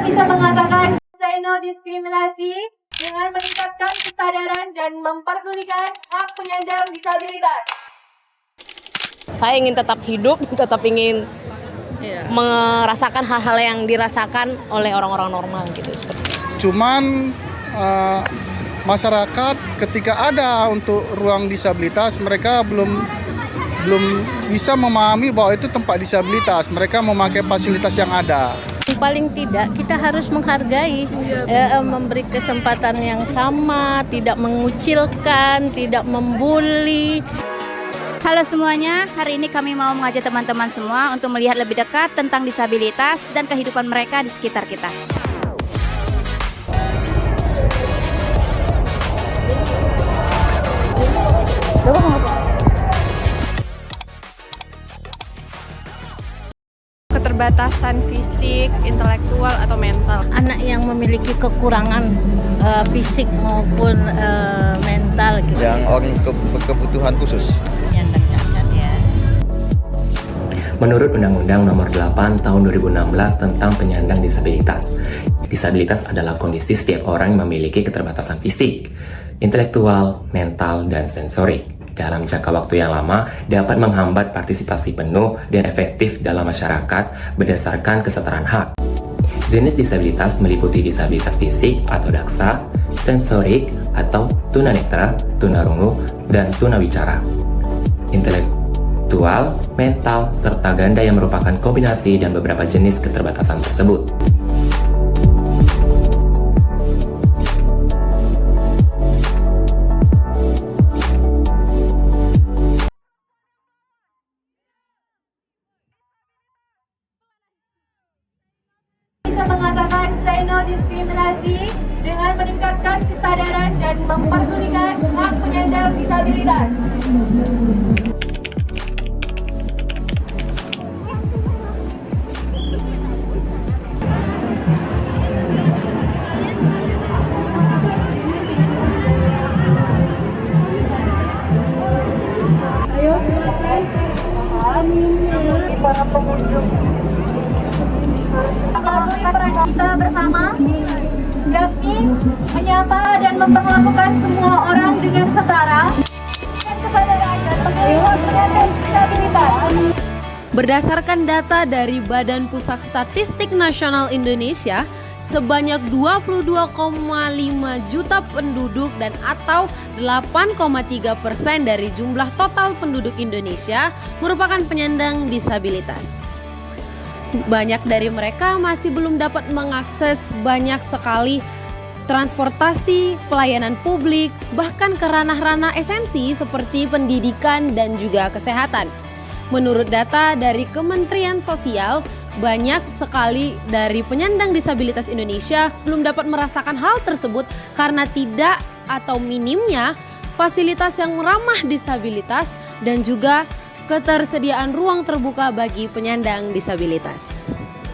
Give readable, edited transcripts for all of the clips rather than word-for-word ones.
bisa mengatakan say no diskriminasi dengan meningkatkan kesadaran dan memperdulikan hak penyandang disabilitas. Saya ingin tetap hidup, tetap ingin merasakan hal-hal yang dirasakan oleh orang-orang normal gitu. Cuman masyarakat ketika ada untuk ruang disabilitas, mereka belum bisa memahami bahwa itu tempat disabilitas. Mereka memakai fasilitas yang ada. Paling tidak kita harus menghargai, memberi kesempatan yang sama, tidak mengucilkan, tidak membuli. Halo semuanya, hari ini kami mau mengajak teman-teman semua untuk melihat lebih dekat tentang disabilitas dan kehidupan mereka di sekitar kita. Keterbatasan fisik, intelektual, atau mental. Anak yang memiliki kekurangan fisik maupun mental gitu. Yang orang berkebutuhan khusus. Penyandang cacat ya. Menurut Undang-Undang Nomor 8 Tahun 2016 tentang penyandang disabilitas, disabilitas adalah kondisi setiap orang yang memiliki keterbatasan fisik, intelektual, mental, dan sensorik. Dalam jangka waktu yang lama dapat menghambat partisipasi penuh dan efektif dalam masyarakat berdasarkan kesetaraan hak. Jenis disabilitas meliputi disabilitas fisik atau daksa, sensorik atau tunanetra, tunarungu, dan tunawicara, intelektual, mental, serta ganda yang merupakan kombinasi dan beberapa jenis keterbatasan tersebut. Bisa mengatakan say no diskriminasi dengan meningkatkan kesadaran dan memperdulikan hak penyandang disabilitas. Ayo silakan para pengunjung. Melalui peran kita bersama, yakni menyapa dan memperlakukan semua orang dengan setara, dengan kesadaran dan pengelolaan penyandang disabilitas. Berdasarkan data dari Badan Pusat Statistik Nasional Indonesia, sebanyak 22,5 juta penduduk dan atau 8,3% dari jumlah total penduduk Indonesia merupakan penyandang disabilitas. Banyak dari mereka masih belum dapat mengakses banyak sekali transportasi, pelayanan publik, bahkan ke ranah-ranah esensi seperti pendidikan dan juga kesehatan. Menurut data dari Kementerian Sosial, banyak sekali dari penyandang disabilitas Indonesia belum dapat merasakan hal tersebut karena tidak atau minimnya fasilitas yang ramah disabilitas dan juga ketersediaan ruang terbuka bagi penyandang disabilitas.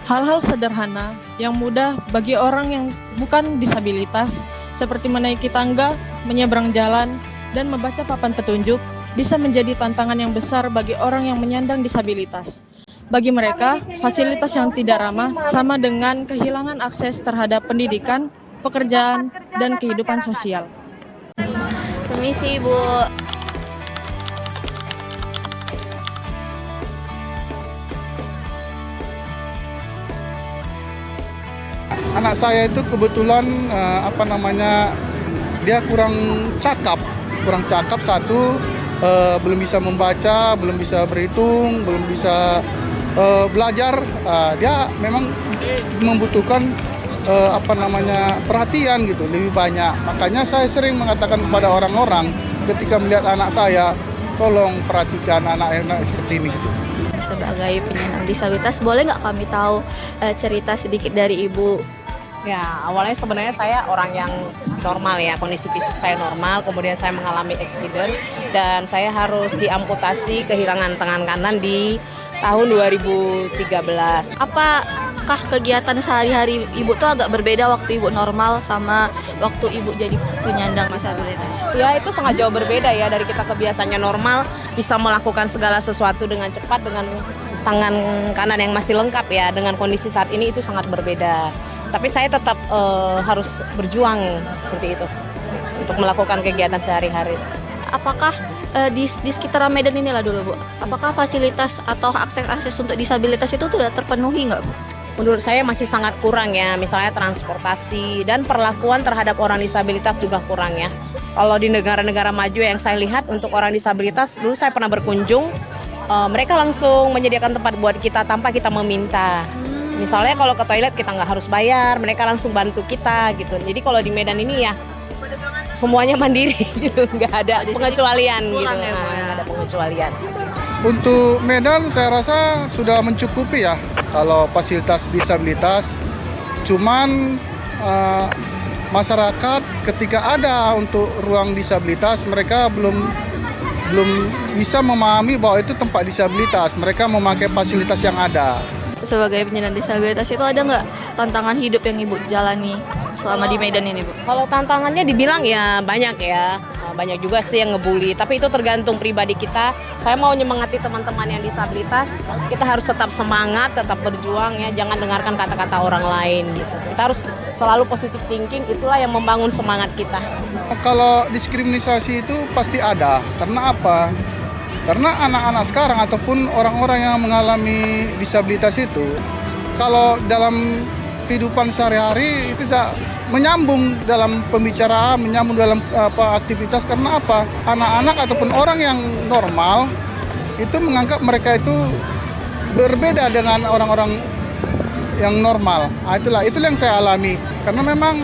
Hal-hal sederhana yang mudah bagi orang yang bukan disabilitas seperti menaiki tangga, menyeberang jalan, dan membaca papan petunjuk bisa menjadi tantangan yang besar bagi orang yang menyandang disabilitas. Bagi mereka, fasilitas yang tidak ramah sama dengan kehilangan akses terhadap pendidikan, pekerjaan, dan kehidupan sosial. Permisi, Bu. Anak saya itu kebetulan dia kurang cakap satu, belum bisa membaca, belum bisa berhitung, belum bisa belajar. Dia memang membutuhkan perhatian gitu lebih banyak. Makanya saya sering mengatakan kepada orang-orang ketika melihat anak saya, tolong perhatikan anak-anak seperti ini gitu. Sebagai penyandang disabilitas, boleh nggak kami tahu cerita sedikit dari Ibu? Ya, awalnya sebenarnya saya orang yang normal ya, kondisi fisik saya normal, kemudian saya mengalami accident dan saya harus diamputasi kehilangan tangan kanan di tahun 2013. Apakah kegiatan sehari-hari Ibu tuh agak berbeda waktu Ibu normal sama waktu Ibu jadi penyandang disabilitas? Ya, itu sangat jauh berbeda ya, dari kita kebiasaannya normal, bisa melakukan segala sesuatu dengan cepat dengan tangan kanan yang masih lengkap ya, dengan kondisi saat ini itu sangat berbeda. Tapi saya tetap harus berjuang seperti itu untuk melakukan kegiatan sehari-hari. Apakah di sekitar Medan inilah dulu Bu, apakah fasilitas atau akses untuk disabilitas itu sudah terpenuhi nggak Bu? Menurut saya masih sangat kurang ya, misalnya transportasi dan perlakuan terhadap orang disabilitas juga kurang ya. Kalau di negara-negara maju yang saya lihat untuk orang disabilitas, dulu saya pernah berkunjung, mereka langsung menyediakan tempat buat kita tanpa kita meminta. Misalnya kalau ke toilet kita nggak harus bayar, mereka langsung bantu kita gitu. Jadi kalau di Medan ini ya semuanya mandiri gitu, nggak ada pengecualian gitu, nggak ada pengecualian. Untuk Medan saya rasa sudah mencukupi ya kalau fasilitas disabilitas. Cuman masyarakat ketika ada untuk ruang disabilitas mereka belum bisa memahami bahwa itu tempat disabilitas. Mereka memakai fasilitas yang ada. Sebagai penyandang disabilitas itu ada nggak tantangan hidup yang Ibu jalani selama di Medan ini Bu? Kalau tantangannya dibilang ya banyak ya, banyak juga sih yang ngebully. Tapi itu tergantung pribadi kita. Saya mau nyemangati teman-teman yang disabilitas. Kita harus tetap semangat, tetap berjuang ya. Jangan dengarkan kata-kata orang lain gitu. Kita harus selalu positive thinking. Itulah yang membangun semangat kita. Kalau diskriminasi itu pasti ada. Karena apa? Karena anak-anak sekarang ataupun orang-orang yang mengalami disabilitas itu, kalau dalam kehidupan sehari-hari itu tidak menyambung dalam pembicaraan, menyambung dalam aktivitas. Karena apa? Anak-anak ataupun orang yang normal itu menganggap mereka itu berbeda dengan orang-orang yang normal. Nah, itulah yang saya alami. Karena memang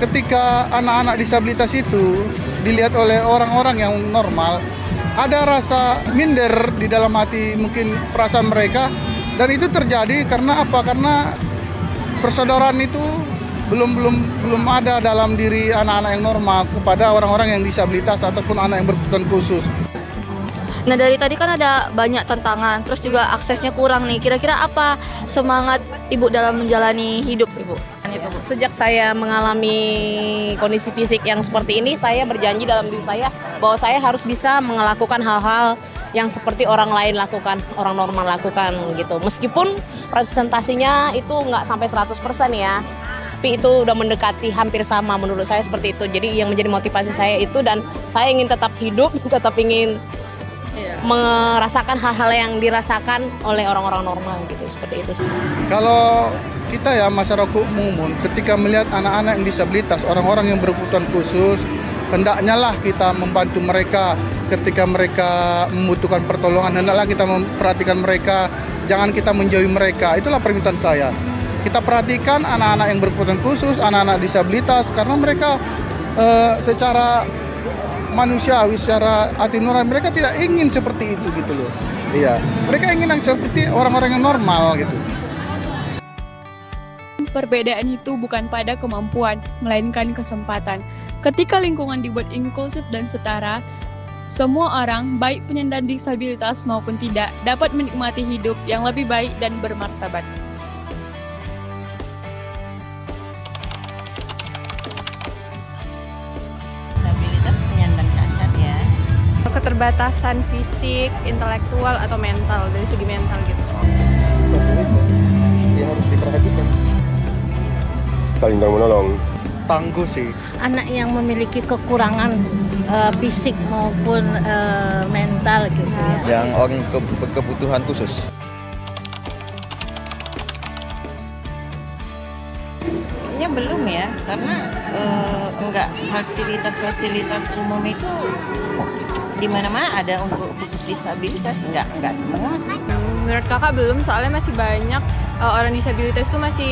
ketika anak-anak disabilitas itu dilihat oleh orang-orang yang normal, ada rasa minder di dalam hati mungkin perasaan mereka, dan itu terjadi karena apa? Karena persaudaraan itu belum ada dalam diri anak-anak yang normal kepada orang-orang yang disabilitas ataupun anak yang berkebutuhan khusus. Nah dari tadi kan ada banyak tantangan, terus juga aksesnya kurang nih. Kira-kira apa semangat Ibu dalam menjalani hidup Ibu? Sejak saya mengalami kondisi fisik yang seperti ini, saya berjanji dalam diri saya bahwa saya harus bisa melakukan hal-hal yang seperti orang lain lakukan, orang normal lakukan gitu. Meskipun presentasinya itu nggak sampai 100% ya, tapi itu udah mendekati hampir sama menurut saya seperti itu. Jadi yang menjadi motivasi saya itu, dan saya ingin tetap hidup, tetap ingin merasakan hal-hal yang dirasakan oleh orang-orang normal gitu, seperti itu sih. Kalau kita ya masyarakat umum ketika melihat anak-anak yang disabilitas, orang-orang yang berkebutuhan khusus, hendaknya lah kita membantu mereka ketika mereka membutuhkan pertolongan. Hendaklah kita memperhatikan mereka, jangan kita menjauhi mereka. Itulah permintaan saya. Kita perhatikan anak-anak yang berkebutuhan khusus, anak-anak disabilitas, karena mereka secara manusiawi, secara hati nurani mereka tidak ingin seperti itu gitu loh. Iya, mereka ingin yang seperti orang-orang yang normal gitu. Perbedaan itu bukan pada kemampuan, melainkan kesempatan. Ketika lingkungan dibuat inklusif dan setara, semua orang, baik penyandang disabilitas maupun tidak, dapat menikmati hidup yang lebih baik dan bermartabat. Disabilitas penyandang cacat ya. Keterbatasan fisik, intelektual atau mental, dari segi mental gitu. Dia harus diperhatikan. Saling menolong. Tangguh sih. Anak yang memiliki kekurangan fisik maupun mental gitu ya. Yang orang berkebutuhan khusus. Kayaknya belum ya, karena enggak, fasilitas umum itu di mana-mana ada untuk khusus disabilitas, enggak semua. Menurut kakak belum, soalnya masih banyak orang disabilitas itu masih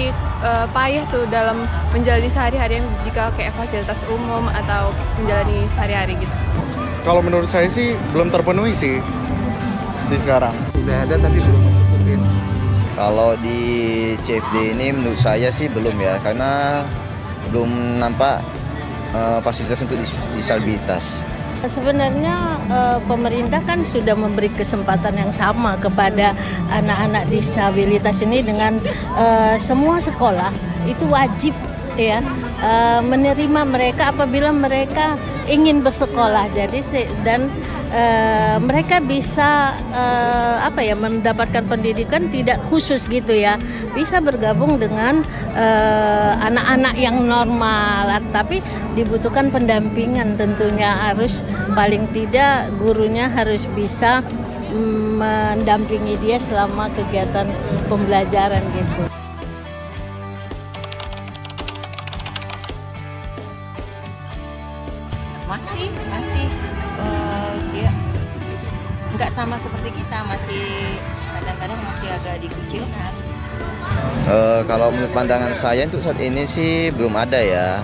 payah tuh dalam menjalani sehari-hari jika kayak fasilitas umum atau menjalani sehari-hari gitu. Kalau menurut saya sih belum terpenuhi sih di sekarang. Sudah ada tapi belum terpenuhi. Kalau di CFD ini menurut saya sih belum ya, karena belum nampak fasilitas untuk disabilitas. Sebenarnya pemerintah kan sudah memberi kesempatan yang sama kepada anak-anak disabilitas ini dengan semua sekolah itu wajib ya menerima mereka apabila mereka ingin bersekolah. Jadi dan mereka bisa mendapatkan pendidikan tidak khusus gitu ya, bisa bergabung dengan anak-anak yang normal, tapi dibutuhkan pendampingan tentunya, harus paling tidak gurunya harus bisa mendampingi dia selama kegiatan pembelajaran gitu. Masih dia nggak sama seperti kita, masih kadang-kadang masih agak dikucilkan. Kalau menurut pandangan saya untuk saat ini sih belum ada ya.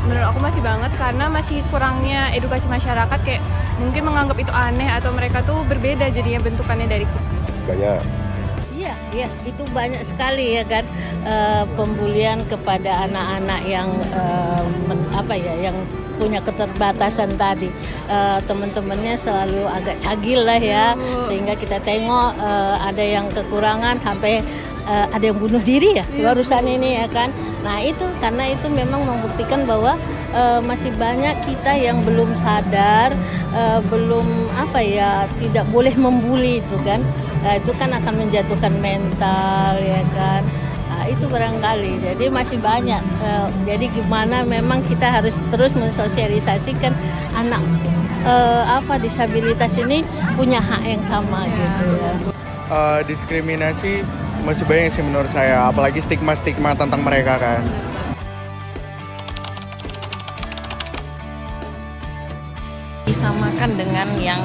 Menurut aku masih banget, karena masih kurangnya edukasi masyarakat, kayak mungkin menganggap itu aneh atau mereka tuh berbeda jadinya bentukannya dari kita. Banyak. Iya, itu banyak sekali ya kan, pembulian kepada anak-anak yang yang punya keterbatasan tadi. Teman-temannya selalu agak cagil lah ya, sehingga kita tengok ada yang kekurangan sampai ada yang bunuh diri ya barusan ini ya kan. Nah itu karena itu memang membuktikan bahwa masih banyak kita yang belum sadar, belum tidak boleh membuli itu kan. Nah, itu kan akan menjatuhkan mental ya kan. Nah, itu barangkali. Jadi masih banyak. Jadi gimana memang kita harus terus mensosialisasikan anak disabilitas ini punya hak yang sama gitu ya. Diskriminasi masih banyak sih menurut saya, apalagi stigma-stigma tentang mereka kan. Disamakan dengan yang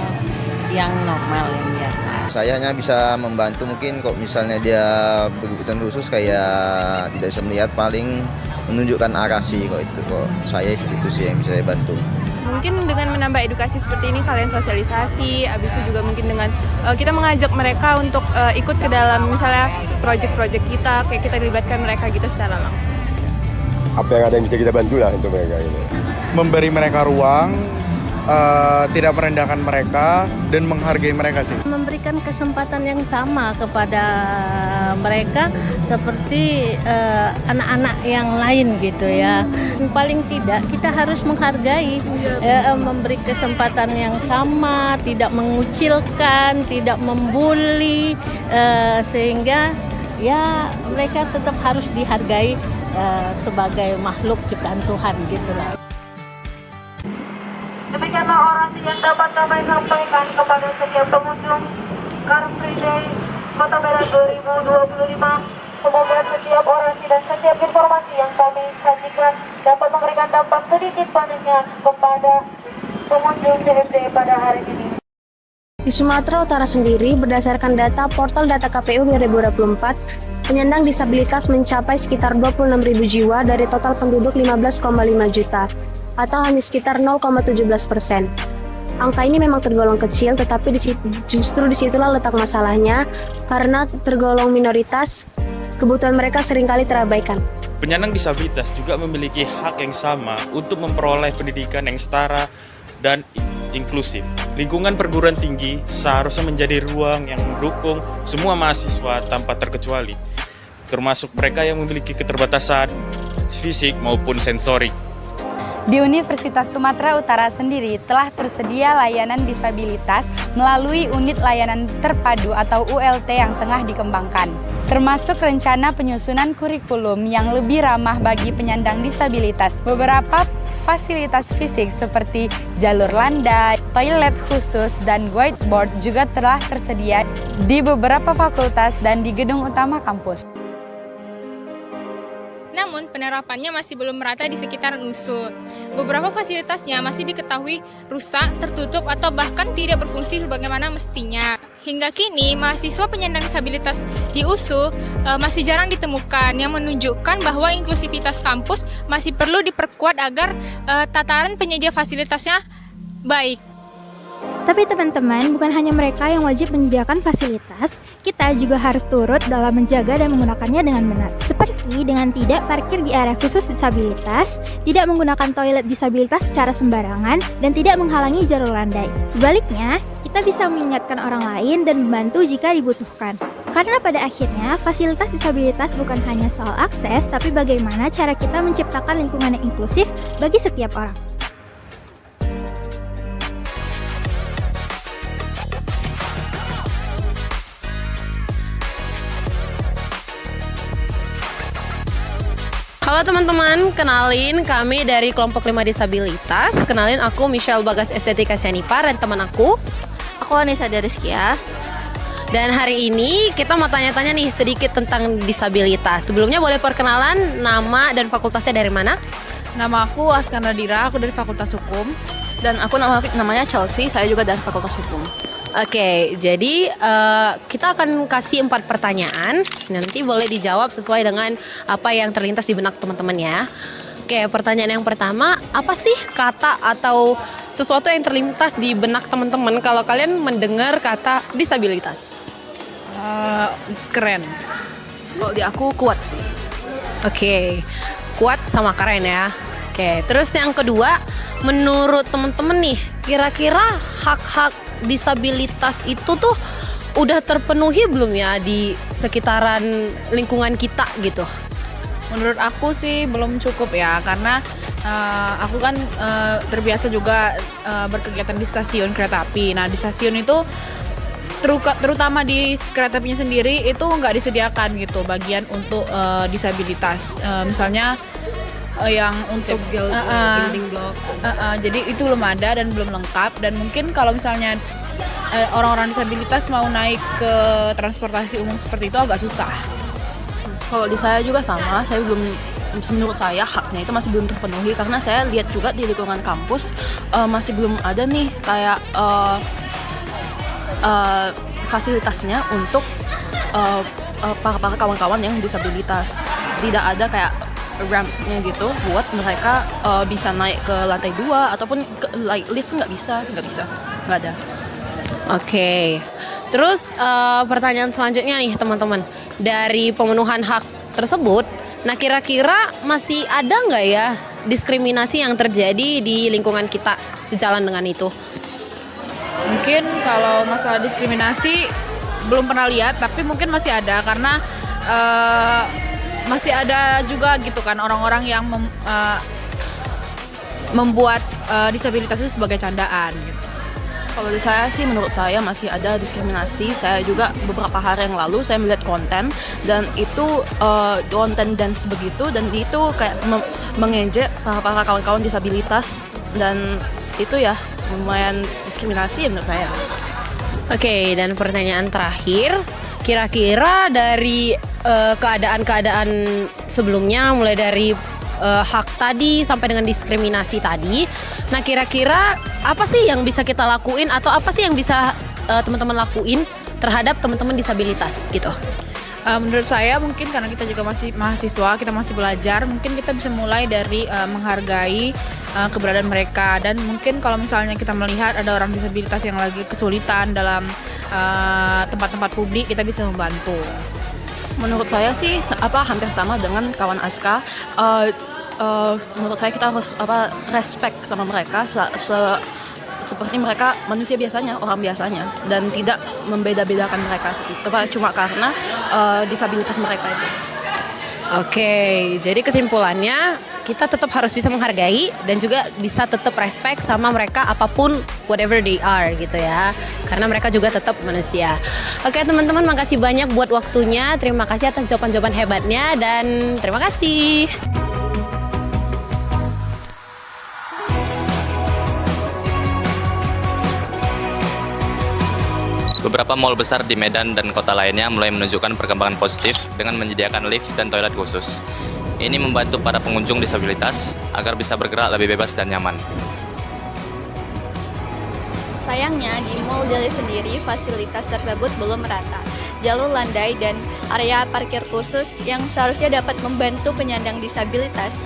normal, yang biasa. Saya hanya bisa membantu mungkin kok misalnya dia berkebutuhan khusus kayak tidak bisa melihat, paling menunjukkan arah sih kok itu kok. Saya itu sih yang bisa saya bantu. Mungkin dengan menambah edukasi seperti ini, kalian sosialisasi, habis itu juga mungkin dengan kita mengajak mereka untuk ikut ke dalam misalnya proyek-proyek kita, kayak kita libatkan mereka gitu secara langsung. Apa yang ada yang bisa kita bantu lah untuk mereka ini. Memberi mereka ruang, tidak merendahkan mereka dan menghargai mereka sih. Memberikan kesempatan yang sama kepada mereka seperti anak-anak yang lain gitu ya. Paling tidak kita harus menghargai, memberi kesempatan yang sama, tidak mengucilkan, tidak membuli, sehingga ya mereka tetap harus dihargai sebagai makhluk ciptaan Tuhan gitulah. Demikianlah orasi yang dapat kami sampaikan kepada setiap pengunjung Car Free Day Kota Medan 2025. Semoga setiap orasi dan setiap informasi yang kami sajikan dapat memberikan dampak sedikit banyaknya kepada pengunjung CFD pada hari ini. Di Sumatera Utara sendiri, berdasarkan data portal data KPU 2024, penyandang disabilitas mencapai sekitar 26.000 jiwa dari total penduduk 15,5 juta, atau hanya sekitar 0,17%. Angka ini memang tergolong kecil, tetapi justru disitulah letak masalahnya, karena tergolong minoritas, kebutuhan mereka seringkali terabaikan. Penyandang disabilitas juga memiliki hak yang sama untuk memperoleh pendidikan yang setara dan inklusif. Lingkungan perguruan tinggi seharusnya menjadi ruang yang mendukung semua mahasiswa tanpa terkecuali, termasuk mereka yang memiliki keterbatasan fisik maupun sensorik. Di Universitas Sumatera Utara sendiri telah tersedia layanan disabilitas melalui unit layanan terpadu atau ULT yang tengah dikembangkan, termasuk rencana penyusunan kurikulum yang lebih ramah bagi penyandang disabilitas. Beberapa fasilitas fisik seperti jalur landai, toilet khusus, dan whiteboard juga telah tersedia di beberapa fakultas dan di gedung utama kampus. Namun penerapannya masih belum merata di sekitaran USU. Beberapa fasilitasnya masih diketahui rusak, tertutup, atau bahkan tidak berfungsi sebagaimana mestinya. Hingga kini, mahasiswa penyandang disabilitas di USU masih jarang ditemukan, yang menunjukkan bahwa inklusivitas kampus masih perlu diperkuat agar tataran penyedia fasilitasnya baik. Tapi teman-teman, bukan hanya mereka yang wajib menyediakan fasilitas, kita juga harus turut dalam menjaga dan menggunakannya dengan benar. Seperti dengan tidak parkir di area khusus disabilitas, tidak menggunakan toilet disabilitas secara sembarangan, dan tidak menghalangi jalur landai. Sebaliknya, kita bisa mengingatkan orang lain dan membantu jika dibutuhkan. Karena pada akhirnya, fasilitas disabilitas bukan hanya soal akses, tapi bagaimana cara kita menciptakan lingkungan yang inklusif bagi setiap orang. Halo teman-teman, kenalin kami dari kelompok 5 disabilitas. Kenalin aku Michelle Bagas Estetika Sianipar dan teman aku Anissa Deriskia. Dan hari ini kita mau tanya-tanya nih sedikit tentang disabilitas. Sebelumnya boleh perkenalan nama dan fakultasnya dari mana? Nama aku Askan Nadira, aku dari Fakultas Hukum. Dan aku namanya Chelsea, saya juga dari Fakultas Hukum. Oke, jadi kita akan kasih 4 pertanyaan. Nanti boleh dijawab sesuai dengan apa yang terlintas di benak teman-teman ya. Oke, pertanyaan yang pertama, apa sih kata atau sesuatu yang terlintas di benak teman-teman kalau kalian mendengar kata disabilitas? Keren. Kalau di aku kuat sih. Oke, kuat sama keren ya. Oke, terus yang kedua, menurut teman-teman nih, kira-kira hak-hak disabilitas itu tuh udah terpenuhi belum ya di sekitaran lingkungan kita gitu? Menurut aku sih belum cukup ya, karena aku kan terbiasa juga berkegiatan di stasiun kereta api. Nah, di stasiun itu terutama di kereta apinya sendiri itu nggak disediakan gitu bagian untuk disabilitas. Misalnya yang untuk building block. Jadi itu belum ada dan belum lengkap, dan mungkin kalau misalnya orang-orang disabilitas mau naik ke transportasi umum seperti itu agak susah. Kalau di saya juga sama, menurut saya haknya itu masih belum terpenuhi, karena saya lihat juga di lingkungan kampus masih belum ada nih kayak fasilitasnya untuk para kawan-kawan yang disabilitas. Tidak ada kayak rampnya gitu buat mereka bisa naik ke lantai 2 ataupun lift nggak ada. Oke, terus pertanyaan selanjutnya nih teman-teman, dari pemenuhan hak tersebut, nah kira-kira masih ada nggak ya diskriminasi yang terjadi di lingkungan kita sejalan dengan itu? Mungkin kalau masalah diskriminasi belum pernah lihat, tapi mungkin masih ada, karena masih ada juga gitu kan orang-orang yang membuat disabilitas itu sebagai candaan gitu. Kalau di saya sih, menurut saya masih ada diskriminasi. Saya juga beberapa hari yang lalu saya melihat konten, dan itu konten dance begitu, dan itu kayak mengejek para kawan-kawan disabilitas, dan itu ya lumayan diskriminasi menurut saya. Oke, dan pertanyaan terakhir, kira-kira dari keadaan-keadaan sebelumnya, mulai dari hak tadi sampai dengan diskriminasi tadi, nah kira-kira apa sih yang bisa kita lakuin atau apa sih yang bisa teman-teman lakuin terhadap teman-teman disabilitas gitu? Menurut saya mungkin karena kita juga masih mahasiswa, kita masih belajar, mungkin kita bisa mulai dari menghargai keberadaan mereka, dan mungkin kalau misalnya kita melihat ada orang disabilitas yang lagi kesulitan dalam tempat-tempat publik, kita bisa membantu. Menurut saya sih hampir sama dengan kawan Aska. Menurut saya kita harus respect sama mereka seperti mereka manusia biasanya, orang biasanya, dan tidak membeda-bedakan mereka cuma karena disabilitas mereka itu. Oke, jadi kesimpulannya kita tetap harus bisa menghargai dan juga bisa tetap respect sama mereka apapun whatever they are gitu ya, karena mereka juga tetap manusia. Oke teman-teman, makasih banyak buat waktunya, terima kasih atas jawaban-jawaban hebatnya, dan terima kasih. Beberapa mal besar di Medan dan kota lainnya mulai menunjukkan perkembangan positif dengan menyediakan lift dan toilet khusus. Ini membantu para pengunjung disabilitas agar bisa bergerak lebih bebas dan nyaman. Sayangnya, di Mall Delhi sendiri fasilitas tersebut belum merata. Jalur landai dan area parkir khusus yang seharusnya dapat membantu penyandang disabilitas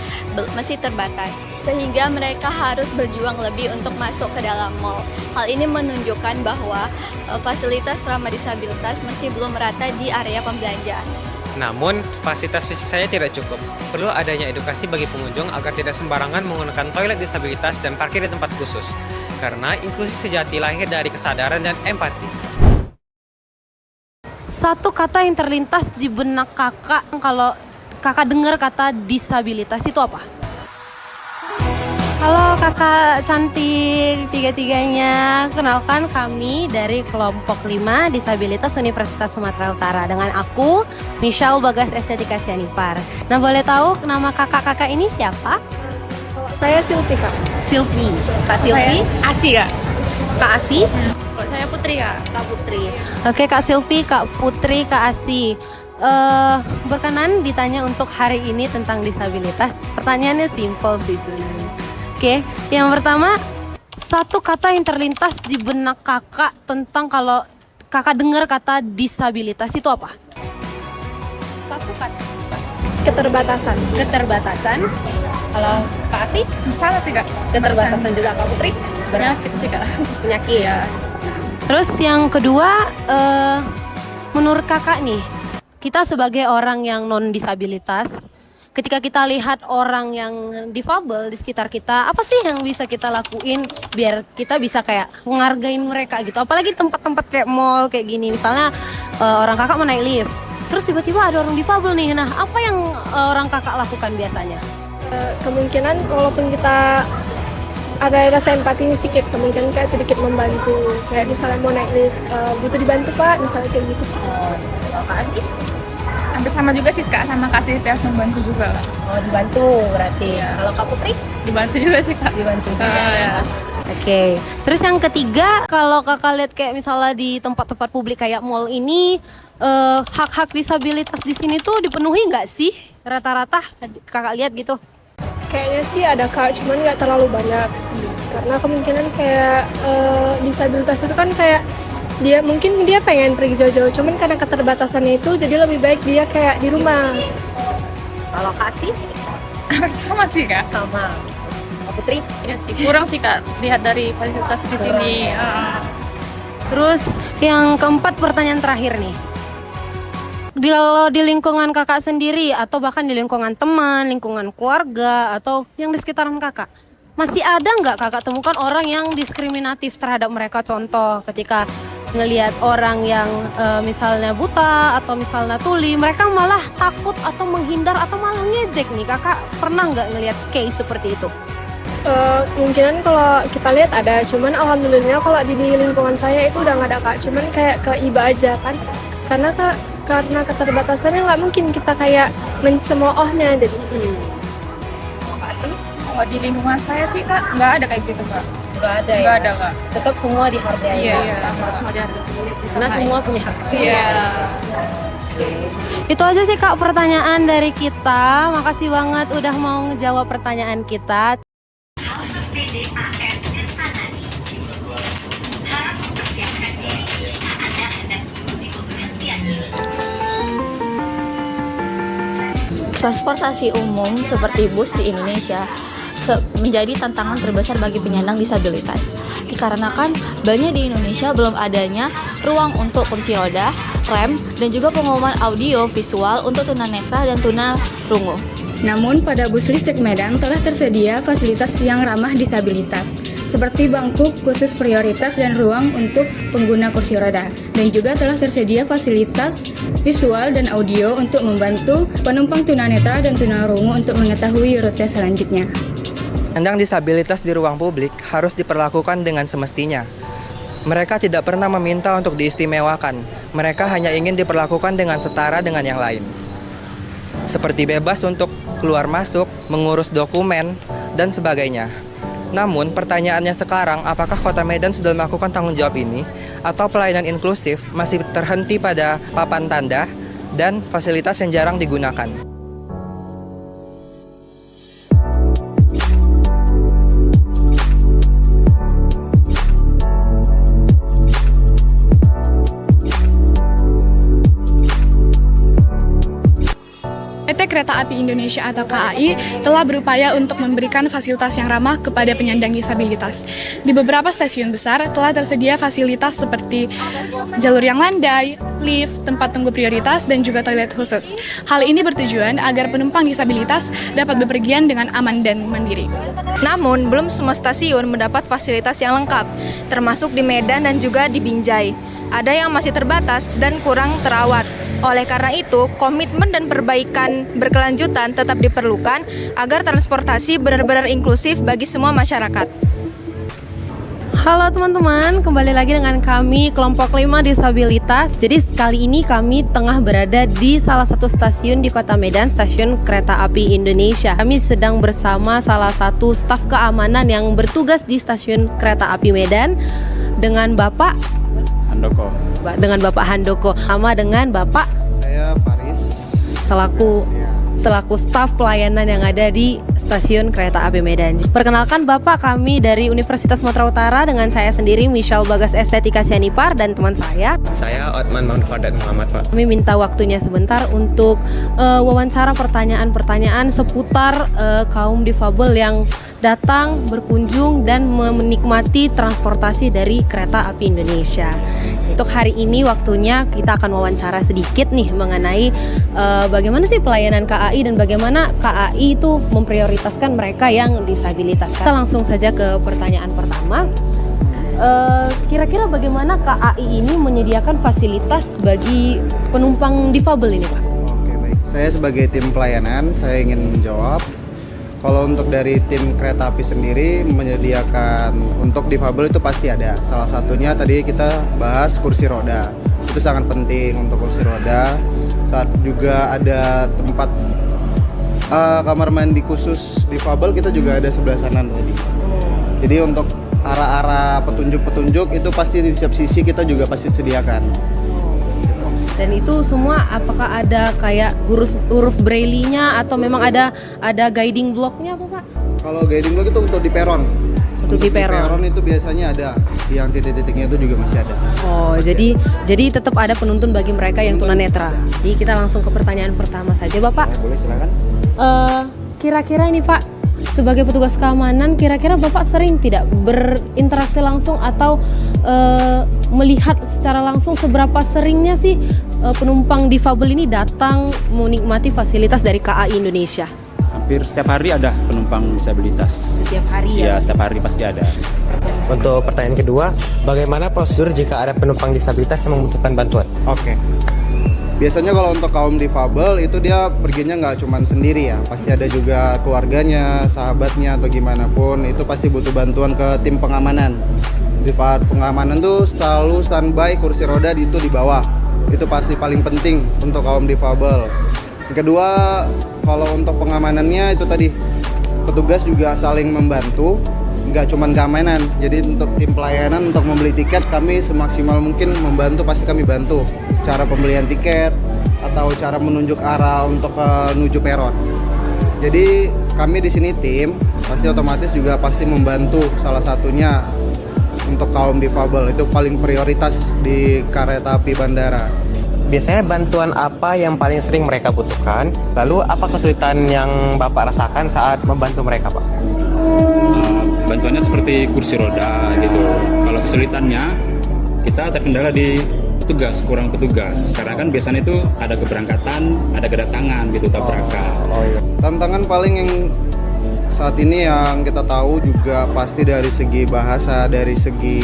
masih terbatas, sehingga mereka harus berjuang lebih untuk masuk ke dalam mall. Hal ini menunjukkan bahwa fasilitas ramah disabilitas masih belum merata di area pembelanjaan. Namun, fasilitas fisik saya tidak cukup. Perlu adanya edukasi bagi pengunjung agar tidak sembarangan menggunakan toilet disabilitas dan parkir di tempat khusus. Karena inklusi sejati lahir dari kesadaran dan empati. Satu kata yang terlintas di benak kakak kalau kakak dengar kata disabilitas itu apa? Halo kakak cantik tiga-tiganya, kenalkan kami dari kelompok 5 Disabilitas Universitas Sumatera Utara. Dengan aku, Michelle Bagas Estetika Sianipar. Nah boleh tahu nama kakak-kakak ini siapa? Saya Silvi kak. Silvi, Kak Silvi? Asi kak. Kak Asi? Saya Putri kak. Kak Putri. Oke Kak Silvi, Kak Putri, Kak Asi. Berkenan ditanya untuk hari ini tentang disabilitas. Pertanyaannya simple sih sebenarnya. Oke, yang pertama, satu kata yang terlintas di benak kakak tentang kalau kakak dengar kata disabilitas itu apa? Satu kata. Keterbatasan. Keterbatasan. Kalau Kak Asi? Sama sih kak. Keterbatasan juga. Kak Putri? Penyakit sih kak. Penyakit. Ya. Terus yang kedua, menurut kakak nih, kita sebagai orang yang non disabilitas, ketika kita lihat orang yang difabel di sekitar kita, apa sih yang bisa kita lakuin biar kita bisa kayak menghargain mereka gitu? Apalagi tempat-tempat kayak mall kayak gini, misalnya orang kakak mau naik lift, terus tiba-tiba ada orang difabel nih. Nah, apa yang orang kakak lakukan biasanya? Kemungkinan walaupun kita ada rasa empati sedikit, kemungkinan kayak sedikit membantu. Kayak misalnya mau naik lift, butuh dibantu pak, misalnya kayak gitu sih. Kak Asi? Hampir sama juga sih kak, sama kasih tes membantu juga. Oh dibantu berarti. Ya. Kalau Kak Putri? Dibantu juga sih kak. Dibantu juga. Ya. Oke. Terus yang ketiga, kalau kakak lihat kayak misalnya di tempat-tempat publik kayak mall ini, hak-hak disabilitas di sini tuh dipenuhi nggak sih rata-rata? Kakak lihat gitu? Kayaknya sih ada kak, cuman nggak terlalu banyak. Karena kemungkinan kayak disabilitas itu kan kayak mungkin dia pengen pergi jauh-jauh, cuman karena keterbatasannya itu jadi lebih baik dia kayak di rumah. Kalau Kak Asi? Sama sih kak. Sama. Kak Putri? Ya sih, kurang sih kak, lihat dari fasilitas di sini. Terus yang keempat, pertanyaan terakhir nih. Kalau di lingkungan kakak sendiri atau bahkan di lingkungan teman, lingkungan keluarga atau yang di sekitaran kakak, masih ada nggak kakak temukan orang yang diskriminatif terhadap mereka? Contoh ketika ngelihat orang yang misalnya buta atau misalnya tuli, mereka malah takut atau menghindar atau malah ngejek nih. Kakak pernah nggak ngelihat case seperti itu? Kemungkinan kalau kita lihat ada, cuman alhamdulillah kalau di lingkungan saya itu udah nggak ada kak. Cuman kayak ke iba aja kan, karena keterbatasannya nggak mungkin kita kayak mencemoohnya jadi. Kalau di lingkungan saya sih kak, nggak ada kayak gitu kak. Nggak ada ya? Nggak ada kak. Tetap semua dihargai. Iya, sama semua dihargai. Karena semua punya hak. Iya. Itu aja sih kak pertanyaan dari kita. Makasih banget udah mau ngejawab pertanyaan kita. Transportasi umum seperti bus di Indonesia menjadi tantangan terbesar bagi penyandang disabilitas. Dikarenakan banyak di Indonesia belum adanya ruang untuk kursi roda, rem, dan juga pengumuman audio visual untuk tunanetra dan tunarungu. Namun pada bus listrik Medan telah tersedia fasilitas yang ramah disabilitas, seperti bangku khusus prioritas dan ruang untuk pengguna kursi roda. Dan juga telah tersedia fasilitas visual dan audio untuk membantu penumpang tunanetra dan tunarungu untuk mengetahui rute selanjutnya. Penyandang disabilitas di ruang publik harus diperlakukan dengan semestinya. Mereka tidak pernah meminta untuk diistimewakan. Mereka hanya ingin diperlakukan dengan setara dengan yang lain. Seperti bebas untuk keluar masuk, mengurus dokumen, dan sebagainya. Namun pertanyaannya sekarang, apakah Kota Medan sudah melakukan tanggung jawab ini? Atau pelayanan inklusif masih terhenti pada papan tanda dan fasilitas yang jarang digunakan? PT Kereta Api Indonesia atau KAI telah berupaya untuk memberikan fasilitas yang ramah kepada penyandang disabilitas. Di beberapa stasiun besar telah tersedia fasilitas seperti jalur yang landai, lift, tempat tunggu prioritas, dan juga toilet khusus. Hal ini bertujuan agar penumpang disabilitas dapat bepergian dengan aman dan mandiri. Namun, belum semua stasiun mendapat fasilitas yang lengkap, termasuk di Medan dan juga di Binjai. ada yang masih terbatas dan kurang terawat. Oleh karena itu, komitmen dan perbaikan berkelanjutan tetap diperlukan agar transportasi benar-benar inklusif bagi semua masyarakat. Halo teman-teman, kembali lagi dengan kami kelompok 5 disabilitas. Jadi kali ini kami tengah berada di salah satu stasiun di Kota Medan, stasiun Kereta Api Indonesia. Kami sedang bersama salah satu staf keamanan yang bertugas di stasiun Kereta Api Medan dengan Bapak Handoko. Dengan Bapak Handoko, sama dengan Bapak Saya Faris, selaku staf pelayanan yang ada di stasiun Kereta Api Medan. Perkenalkan Bapak, kami dari Universitas Sumatera Utara dengan saya sendiri Michelle Bagas Estetika Sianipar dan teman saya Otman Maunfadat Muhammad, Pak. Kami minta waktunya sebentar untuk wawancara pertanyaan-pertanyaan seputar kaum difabel yang datang, berkunjung, dan menikmati transportasi dari Kereta Api Indonesia. Untuk hari ini waktunya kita akan wawancara sedikit nih mengenai bagaimana sih pelayanan KAI dan bagaimana KAI itu memprioritaskan mereka yang disabilitas. Kita langsung saja ke pertanyaan pertama. Kira-kira bagaimana KAI ini menyediakan fasilitas bagi penumpang difabel ini, Pak? Oke, baik. Saya sebagai tim pelayanan, saya ingin menjawab. Kalau untuk dari tim kereta api sendiri menyediakan untuk difabel itu pasti ada. Salah satunya tadi kita bahas kursi roda. Itu sangat penting untuk kursi roda. Saat juga ada tempat kamar mandi khusus difabel, kita juga ada sebelah sana tadi. Jadi untuk arah-arah petunjuk-petunjuk itu pasti di setiap sisi kita juga pasti sediakan. Dan itu semua apakah ada kayak huruf braille-nya atau memang ada guiding block-nya apa, Pak? Kalau guiding block itu untuk di peron. Untuk di peron. Di peron itu biasanya ada, yang titik-titiknya itu juga masih ada. Oh, jadi tetap ada penuntun bagi mereka yang tunanetra. Jadi kita langsung ke pertanyaan pertama saja, Bapak. Boleh, silakan. Kira-kira ini, Pak, sebagai petugas keamanan, kira-kira Bapak sering tidak berinteraksi langsung atau melihat secara langsung seberapa seringnya sih penumpang difabel ini datang menikmati fasilitas dari KAI Indonesia? Hampir setiap hari ada penumpang disabilitas. Setiap hari ya? Iya, setiap hari pasti ada. Untuk pertanyaan kedua, bagaimana prosedur jika ada penumpang disabilitas yang membutuhkan bantuan? Oke. Biasanya kalau untuk kaum difabel itu dia perginya nggak cuma sendiri ya, pasti ada juga keluarganya, sahabatnya atau gimana pun, itu pasti butuh bantuan ke tim pengamanan. Di part pengamanan tuh selalu standby kursi roda itu di bawah, itu pasti paling penting untuk kaum difabel. Yang kedua, kalau untuk pengamanannya itu tadi petugas juga saling membantu, nggak cuma keamanan. Jadi untuk tim pelayanan untuk membeli tiket kami semaksimal mungkin membantu, pasti kami bantu. Cara pembelian tiket atau cara menunjuk arah untuk menuju peron. Jadi kami di sini tim pasti otomatis juga pasti membantu, salah satunya untuk kaum difabel itu paling prioritas di kereta api bandara. Biasanya bantuan apa yang paling sering mereka butuhkan? Lalu apa kesulitan yang Bapak rasakan saat membantu mereka, Pak? Bantuannya seperti kursi roda gitu. Kalau kesulitannya kita terkendala di petugas, kurang petugas. Karena kan biasanya itu ada keberangkatan, ada kedatangan gitu, tabrakan. Iya. Tantangan paling yang saat ini yang kita tahu juga pasti dari segi bahasa, dari segi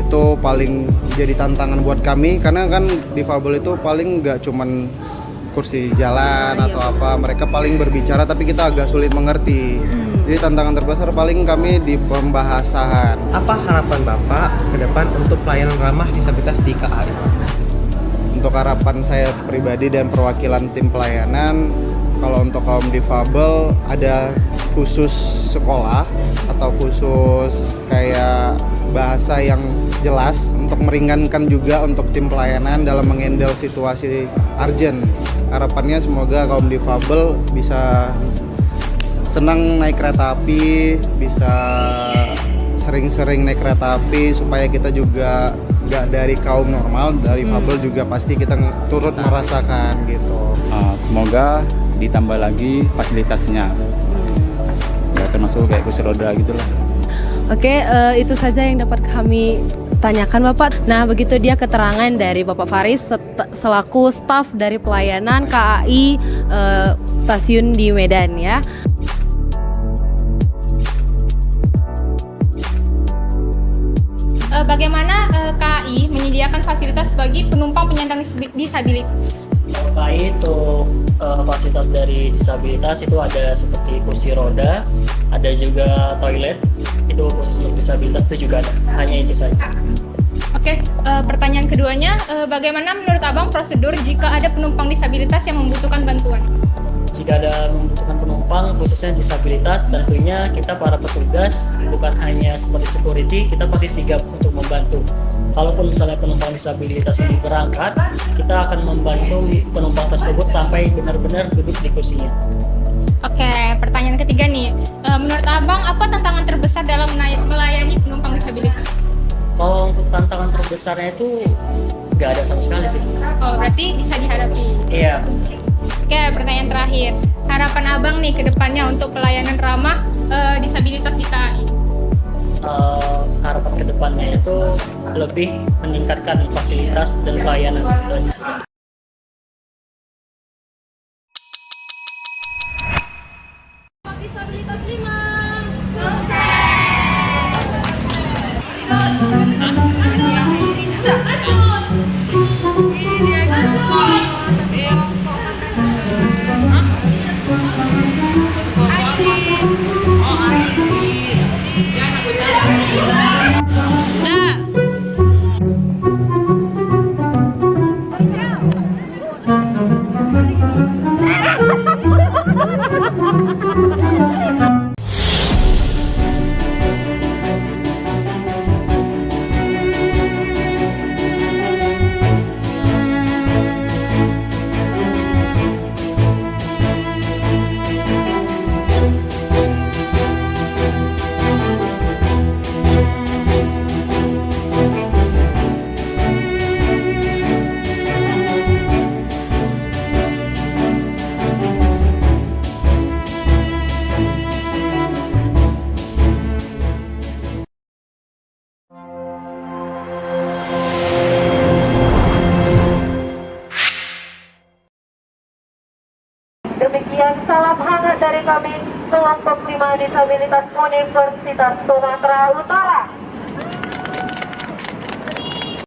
itu paling jadi tantangan buat kami, karena kan difabel itu paling nggak cuman kursi jalan atau apa, mereka paling berbicara tapi kita agak sulit mengerti. Jadi tantangan terbesar paling kami di pembahasan. Apa harapan Bapak ke depan untuk pelayanan ramah disabilitas di KAI? Untuk harapan saya pribadi dan perwakilan tim pelayanan, kalau untuk kaum difabel ada khusus sekolah atau khusus kayak bahasa yang jelas untuk meringankan juga untuk tim pelayanan dalam mengendal situasi urgent. Harapannya semoga kaum difabel bisa senang naik kereta api, bisa sering-sering naik kereta api supaya kita juga nggak dari kaum normal, dari difabel juga pasti kita turut merasakan gitu. Semoga ditambah lagi fasilitasnya, ya termasuk kayak kursi roda gitulah. Oke, itu saja yang dapat kami tanyakan, Bapak. Nah, begitu dia keterangan dari Bapak Faris selaku staf dari pelayanan KAI stasiun di Medan ya. Bagaimana KAI JKI menyediakan fasilitas bagi penumpang penyandang disabilitas? Terkait untuk fasilitas dari disabilitas itu ada seperti kursi roda, ada juga toilet, itu khusus untuk disabilitas itu juga ada, hanya itu saja. Oke, pertanyaan keduanya, bagaimana menurut Abang prosedur jika ada penumpang disabilitas yang membutuhkan bantuan? Jika ada membutuhkan penumpang khususnya disabilitas, tentunya kita para petugas bukan hanya seperti security, kita pasti sigap untuk membantu. Kalaupun misalnya penumpang disabilitas ini berangkat, kita akan membantu penumpang tersebut sampai benar-benar duduk di kursinya. Oke, pertanyaan ketiga nih, menurut Abang apa tantangan terbesar dalam melayani penumpang disabilitas? Kalau untuk tantangan terbesarnya itu nggak ada sama sekali sih. Oh, berarti bisa dihadapi. Iya. Oke, pertanyaan terakhir. Harapan Abang nih ke depannya untuk pelayanan ramah disabilitas di KAI? Harapan kedepannya itu lebih meningkatkan fasilitas dan pelayanan di sini. Disabilitas 5 sukses. Demikian salam hangat dari kami, kelompok 5 disabilitas Universitas Sumatera Utara.